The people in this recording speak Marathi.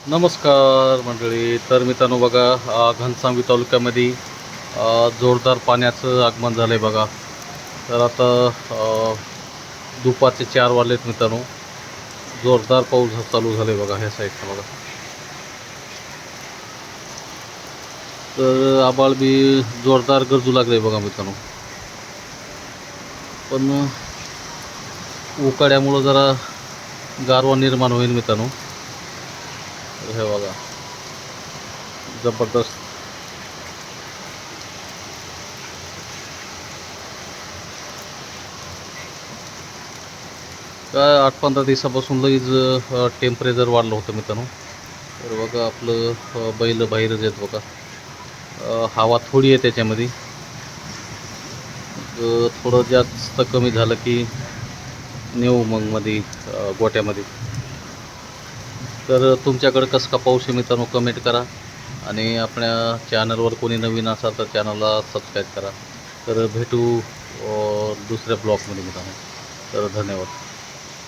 नमस्कार मंडळी. तर मित्रांनो बघा, घनसावंगी तालुक्यामध्ये जोरदार पाण्याचं आगमन झालं आहे बघा. तर आता दुपारचे 4 वाजलेत मित्रांनो. जोरदार पाऊस चालू झाला आहे बघा ह्या साईडला बघा. तर आबाळ बी जोरदार गरजू लागले बघा मित्रांनो. पण उकाड्यामुळं जरा गारवा निर्माण होईल मित्रांनो. हे बघा जबरदस्त. काय 8-15 दिवसापासून लगेच टेम्परेचर वाढलं होतं मित्रांनो. तर बघा आपलं बैल बाहेरच येत बघा. हवा थोडी आहे त्याच्यामध्ये. थोडं जास्त कमी झालं की नेऊ मग मध्ये गोट्यामध्ये. तर तुमच्याकडं कसं का पाऊस आहे मित्रांनो, कमेंट करा. आणि आपल्या चॅनलवर कोणी नवीन असाल तर चॅनलला सबस्क्राईब करा. तर भेटू दुसऱ्या ब्लॉगमध्ये मित्रांनो. तर धन्यवाद.